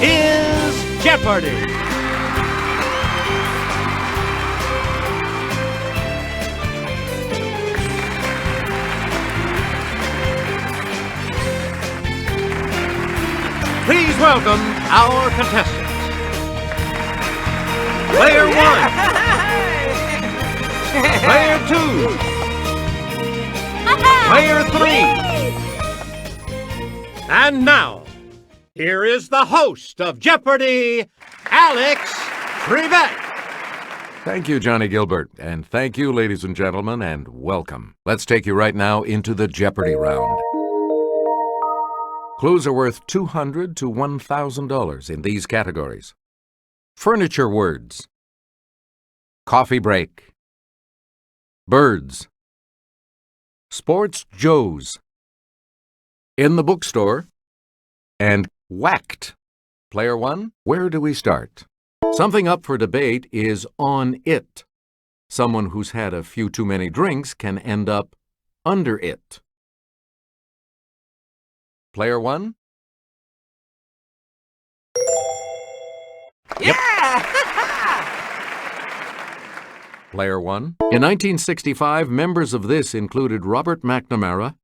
is Jeopardy! Please welcome our contestants. Player 1. Player 2. Player 3. And now, here is the host of Jeopardy, Alex Trebek. Thank you, Johnny Gilbert, and thank you, ladies and gentlemen, and welcome. Let's take you right now into the Jeopardy round. Clues are worth $200 to $1,000 in these categories. Furniture words. Coffee break. Birds. Sports Joes. In the bookstore. And whacked. Player 1, where do we start? Something up for debate is on it. Someone who's had a few too many drinks can end up under it. Player 1? Yeah! Player 1. In 1965, members of this included Robert McNamara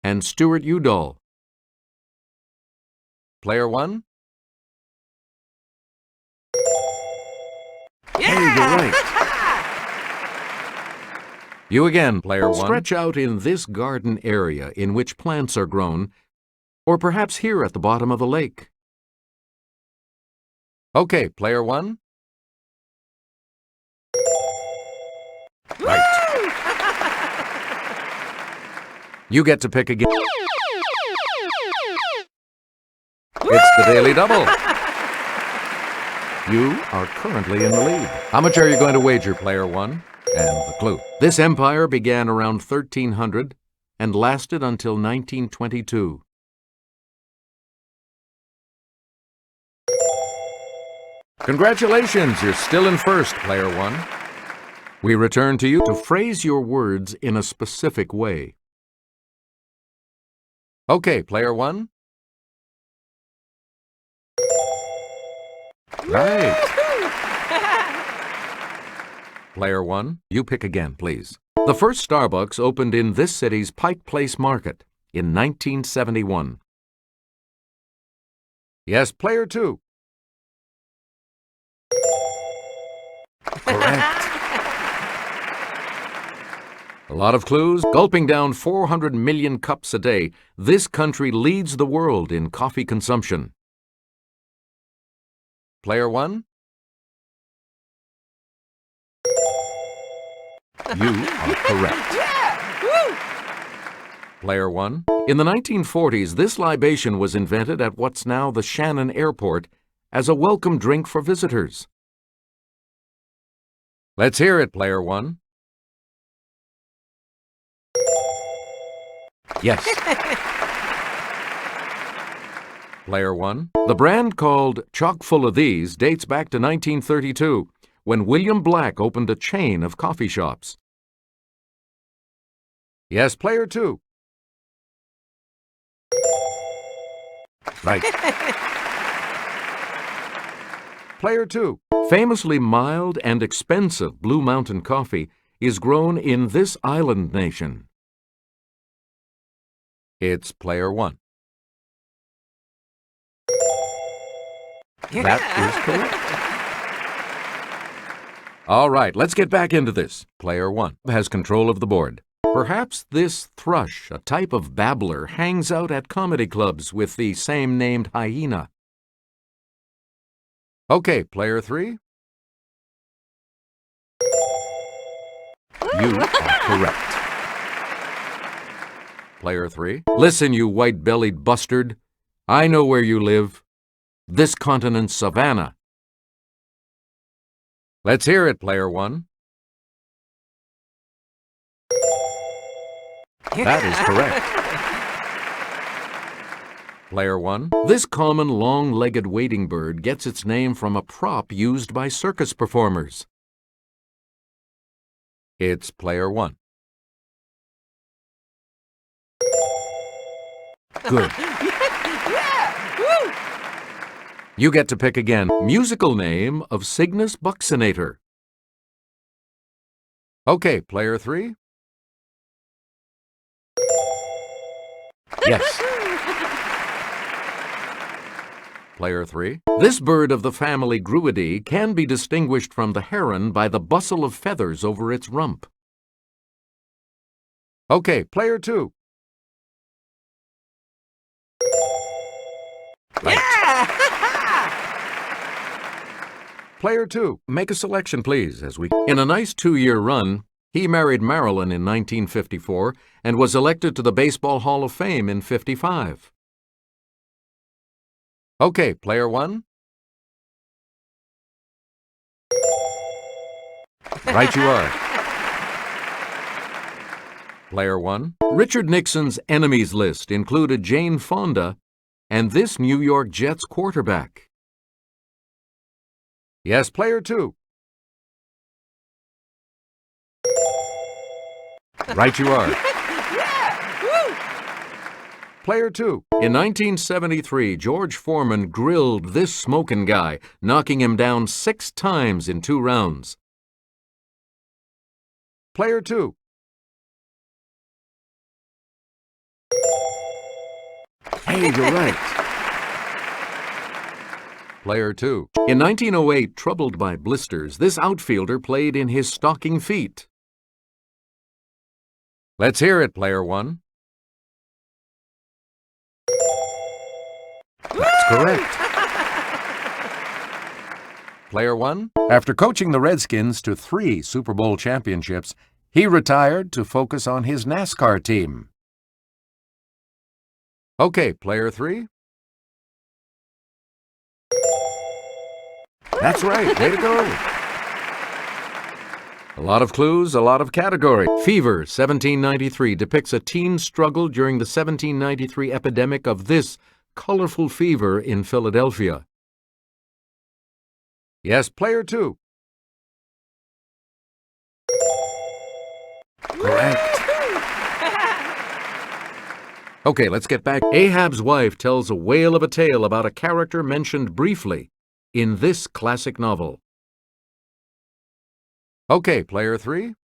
and Stuart Udall. Player 1? Yeah! Hey, you're right. You again, Player 1. Stretch out in this garden area in which plants are grown, or perhaps here at the bottom of the lake. Okay, Player 1. Right. You get to pick again. It's the Daily Double. You are currently in the lead. How much are you going to wager, Player 1? And the clue. This empire began around 1300 and lasted until 1922. Congratulations, you're still in first, Player 1. We return to you to phrase your words in a specific way. Okay, Player 1. Right. Player 1, you pick again, please. The first Starbucks opened in this city's Pike Place Market in 1971. Yes, Player 2. Correct. A lot of clues. Gulping down 400 million cups a day, this country leads the world in coffee consumption. Player 1? You are correct. Player 1? In the 1940s, this libation was invented at what's now the Shannon Airport as a welcome drink for visitors. Let's hear it, Player 1. Yes. Player 1. The brand called Chock Full of These dates back to 1932, when William Black opened a chain of coffee shops. Yes, Player 2. Right. Player 2. Famously mild and expensive Blue Mountain coffee is grown in this island nation. It's Player 1. That is correct. All right, let's get back into this. Player 1 has control of the board. Perhaps this thrush, a type of babbler, hangs out at comedy clubs with the same named hyena. Okay, Player 3. You are correct. Player 3. Listen, you white-bellied bustard. I know where you live. This continent's savannah. Let's hear it, Player 1. That is correct. Player 1. This common long-legged wading bird gets its name from a prop used by circus performers. It's Player 1. Good. You get to pick again. Musical name of Cygnus buccinator. Okay, player 3. Yes. Player 3. This bird of the family Gruidae can be distinguished from the heron by the bustle of feathers over its rump. Okay, player 2. Right. Player 2, make a selection, please, In a nice 2-year run, he married Marilyn in 1954 and was elected to the Baseball Hall of Fame in '55. Okay, player 1. Right you are. Player 1. Richard Nixon's enemies list included Jane Fonda and this New York Jets quarterback. Yes, player 2. Right you are. Player 2. In 1973, George Foreman grilled this smokin' guy, knocking him down 6 times in 2 rounds. Player 2. Hey, you're right. Player 2. In 1908, troubled by blisters, this outfielder played in his stocking feet. Let's hear it, player 1. That's correct. Player 1. After coaching the Redskins to 3 Super Bowl championships, he retired to focus on his NASCAR team. Okay, player 3. That's right. Way to go. A lot of clues, a lot of category. Fever, 1793, depicts a teen's struggle during the 1793 epidemic of this colorful fever in Philadelphia. Yes, player 2. Correct. Okay, let's get back. Ahab's wife tells a whale of a tale about a character mentioned briefly in this classic novel. Okay, player 3.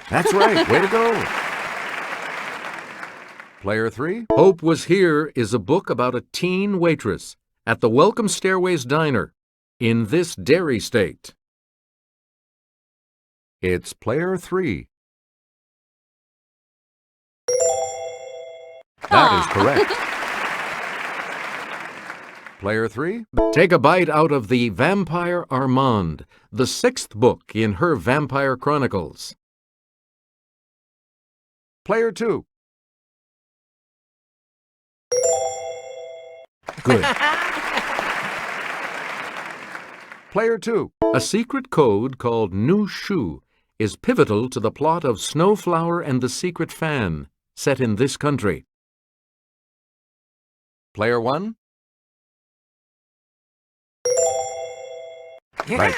That's right. Way to go. Player 3. Hope Was Here is a book about a teen waitress at the Welcome Stairways Diner in this dairy state. It's player 3. That is correct. Player 3. Take a bite out of the Vampire Armand, the 6th book in her Vampire Chronicles. Player 2. Good. Player 2. A secret code called New Shoe is pivotal to the plot of Snowflower and the Secret Fan, set in this country. Player 1. Right.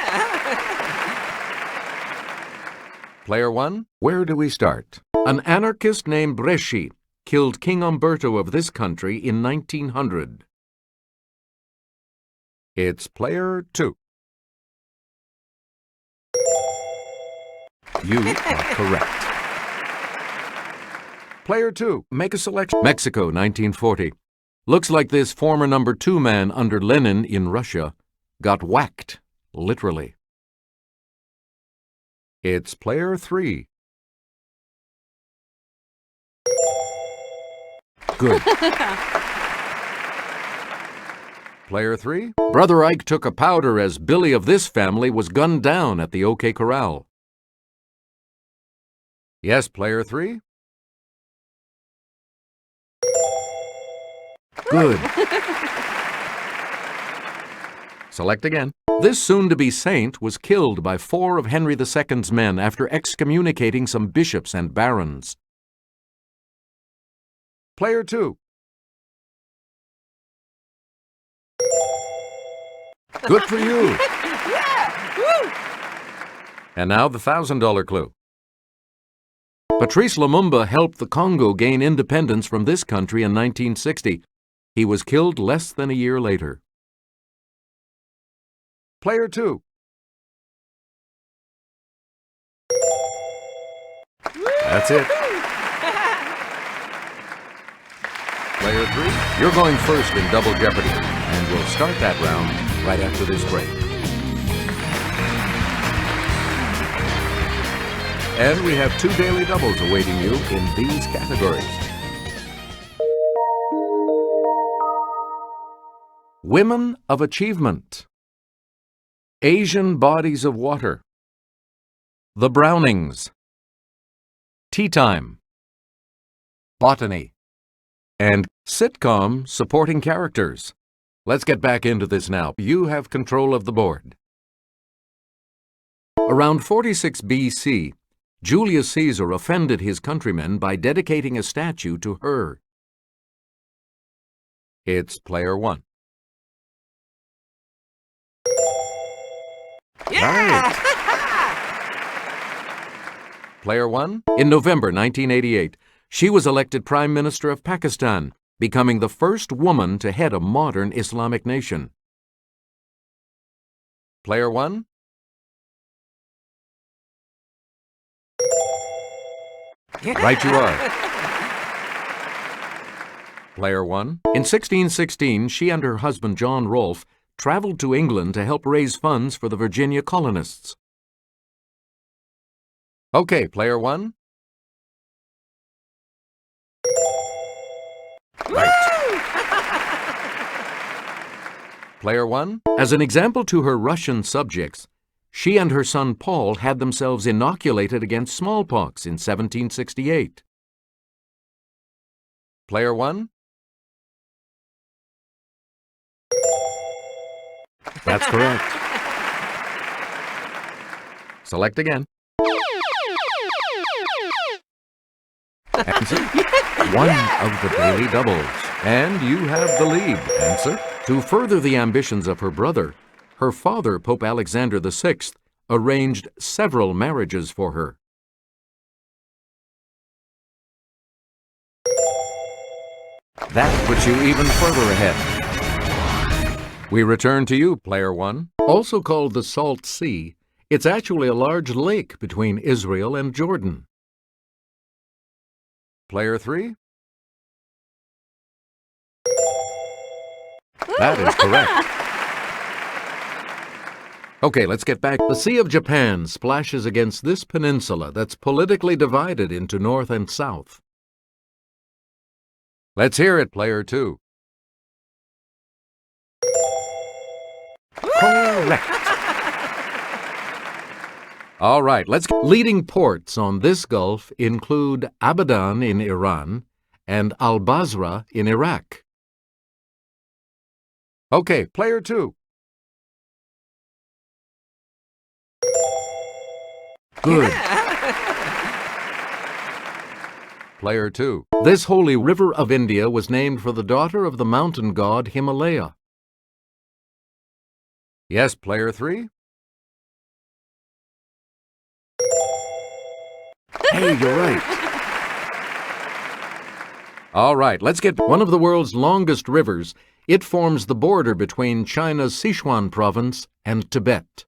Player 1. Where do we start? An anarchist named Bresci killed King Umberto of this country in 1900. It's player 2. You are correct. Player 2. Make a selection. Mexico, 1940. Looks like this former number 2 man under Lenin in Russia got whacked, literally. It's player 3. Good. Player 3. Brother Ike took a powder as Billy of this family was gunned down at the OK Corral. Yes, player 3. Good. Select again. This soon-to-be saint was killed by 4 of Henry II's men after excommunicating some bishops and barons. Player 2. Good for you. And now the $1,000 clue. Patrice Lumumba helped the Congo gain independence from this country in 1960. He was killed less than a year later. Player 2. That's it. Player 3, you're going first in Double Jeopardy, and we'll start that round right after this break. And we have 2 daily doubles awaiting you in these categories. Women of Achievement, Asian Bodies of Water, The Brownings, Tea Time, Botany, and Sitcom Supporting Characters. Let's get back into this now. You have control of the board. Around 46 BC, Julius Caesar offended his countrymen by dedicating a statue to her. It's Player 1. Right. Player 1. In November 1988, she was elected Prime Minister of Pakistan, becoming the first woman to head a modern Islamic nation. Player 1. Right you are. Player 1. In 1616, she and her husband John Rolfe traveled to England to help raise funds for the Virginia colonists. Okay, Player 1. Right. Player 1. As an example to her Russian subjects, she and her son Paul had themselves inoculated against smallpox in 1768. Player 1. That's correct. Select again. Answer. One of the daily doubles. And you have the lead. Answer. To further the ambitions of her brother, her father, Pope Alexander VI, arranged several marriages for her. That puts you even further ahead. We return to you, Player 1. Also called the Salt Sea, it's actually a large lake between Israel and Jordan. Player 3. That is correct. Okay, let's get back. The Sea of Japan splashes against this peninsula that's politically divided into north and south. Let's hear it, Player 2. Correct. All right, leading ports on this gulf include Abadan in Iran and Al-Basra in Iraq. Okay, Player 2. Good. Player 2. This holy river of India was named for the daughter of the mountain god Himalaya. Yes, Player 3. Hey, you're right. All right, let's get one of the world's longest rivers. It forms the border between China's Sichuan province and Tibet.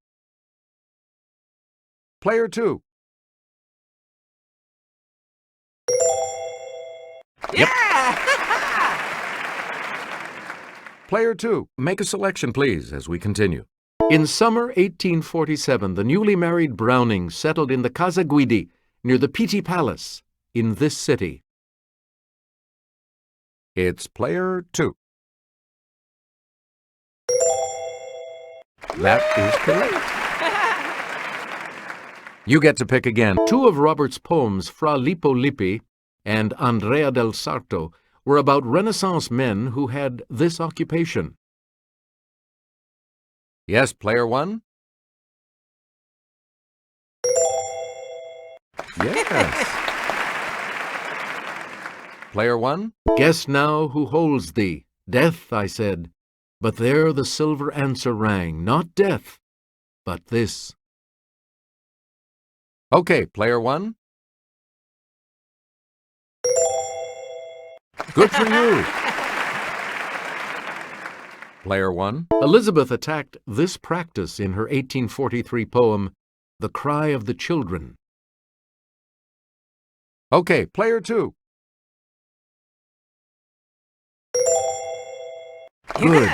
Player 2. Yep. Player 2, make a selection, please, as we continue. In summer 1847, the newly married Brownings settled in the Casa Guidi, near the Pitti Palace, in this city. It's Player 2. That is correct. You get to pick again. Two of Robert's poems, Fra Lippo Lippi and Andrea del Sarto, were about Renaissance men who had this occupation. Yes, Player 1? Yes. Player 1? Guess now who holds thee. Death, I said. But there the silver answer rang, not death, but this. Okay, Player 1? Good for you. Player 1. Elizabeth attacked this practice in her 1843 poem, The Cry of the Children. Okay, Player 2. Good.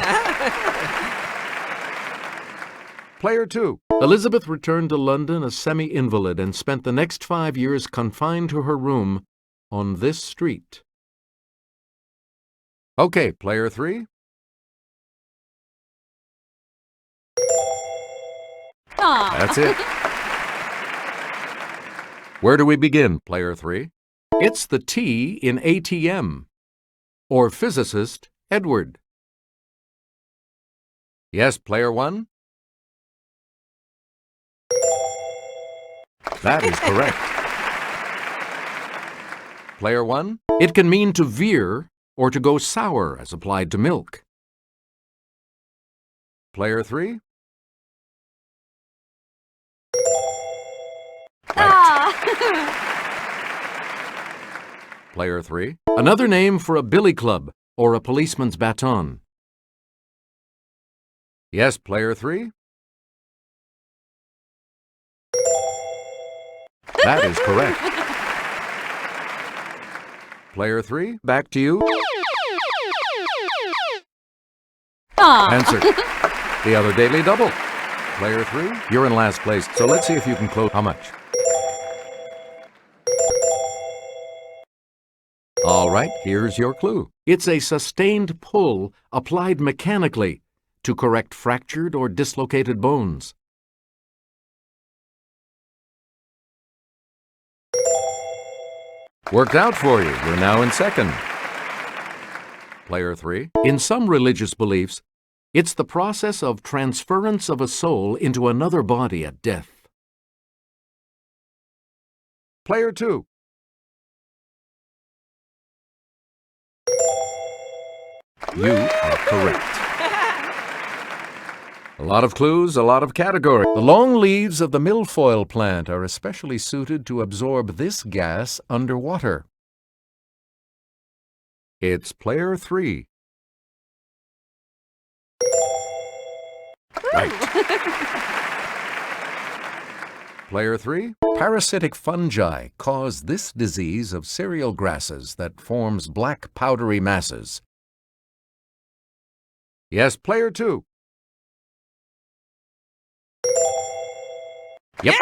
Player 2. Elizabeth returned to London a semi-invalid and spent the next 5 years confined to her room on this street. Okay, Player 3. That's it. Where do we begin, Player 3? It's the T in ATM, or physicist Edward. Yes, Player 1? That is correct. Player 1? It can mean to veer or to go sour as applied to milk. Player 3? Player 3. Another name for a billy club or a policeman's baton. Yes, Player 3? That is correct. Player 3, back to you. Answer. The other daily double. Player 3, you're in last place, so let's see if you can close. How much? All right, here's your clue. It's a sustained pull applied mechanically to correct fractured or dislocated bones. Worked out for you. You're now in second. Player 3. In some religious beliefs, it's the process of transference of a soul into another body at death. Player 2. You are correct. A lot of clues, a lot of category. The long leaves of the milfoil plant are especially suited to absorb this gas underwater. It's Player 3. Right. Player 3. Parasitic fungi cause this disease of cereal grasses that forms black powdery masses. Yes, Player 2. Yep.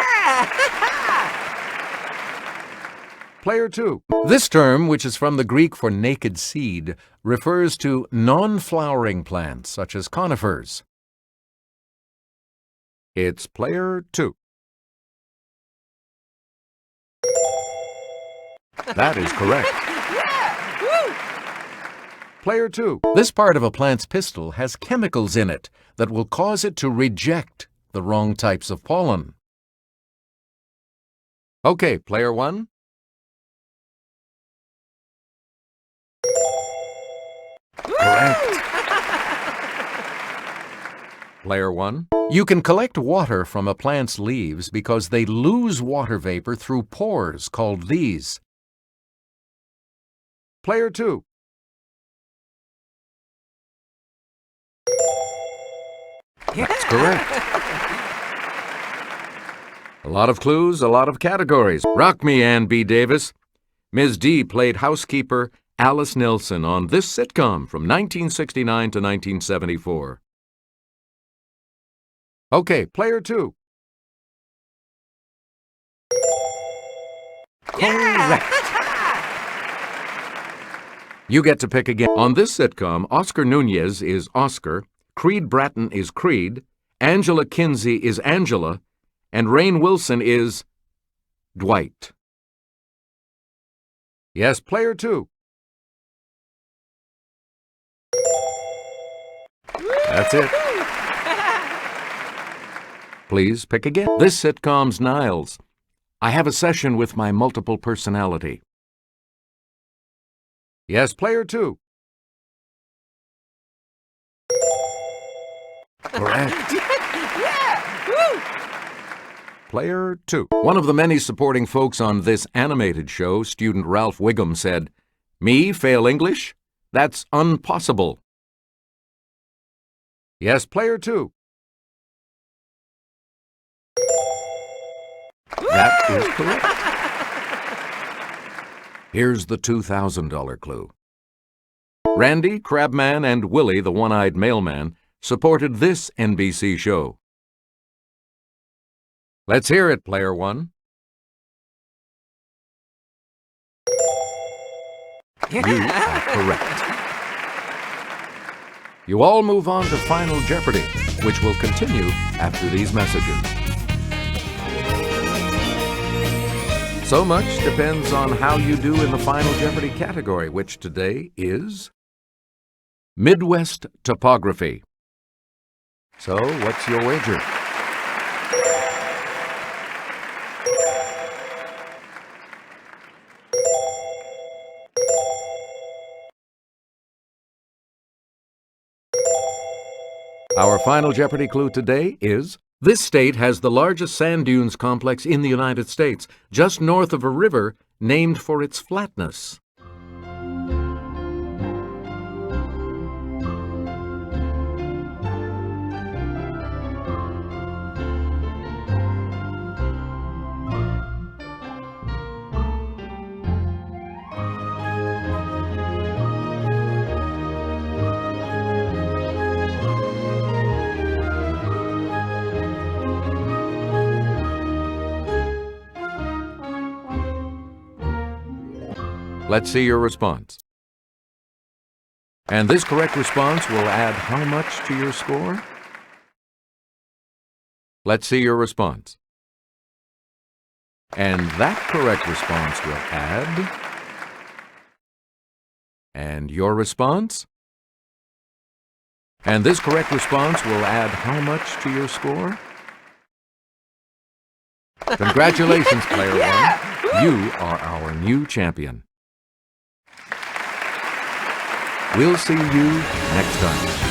Player 2. This term, which is from the Greek for naked seed, refers to non-flowering plants such as conifers. It's Player 2. That is correct. Player 2. This part of a plant's pistil has chemicals in it that will cause it to reject the wrong types of pollen. Okay, Player 1. Correct. Player 1. You can collect water from a plant's leaves because they lose water vapor through pores called these. Player 2. That's correct. A lot of clues, a lot of categories. Rock me, Ann B. Davis. Ms. D played housekeeper Alice Nelson on this sitcom from 1969 to 1974. Okay, Player 2. Correct. You get to pick again. On this sitcom, Oscar Nunez is Oscar, Creed Bratton is Creed, Angela Kinsey is Angela, and Rainn Wilson is Dwight. Yes, Player 2. That's it. Please pick again. This sitcom's Niles. I have a session with my multiple personality. Yes, Player 2. Correct. Player 2. One of the many supporting folks on this animated show, student Ralph Wiggum, said, Me fail English? That's unpossible. Yes, player 2. That is correct. Here's the $2,000 clue. Randy, Crabman, and Willie, the one-eyed mailman, supported this NBC show. Let's hear it, player 1. You are correct. You all move on to Final Jeopardy, which will continue after these messages. So much depends on how you do in the Final Jeopardy category, which today is Midwest Topography. So, what's your wager? Our Final Jeopardy clue today is, this state has the largest sand dunes complex in the United States, just north of a river named for its flatness. Let's see your response. And this correct response will add how much to your score? Let's see your response. And that correct response will add... And your response? And this correct response will add how much to your score? Congratulations, player 1. You are our new champion. We'll see you next time.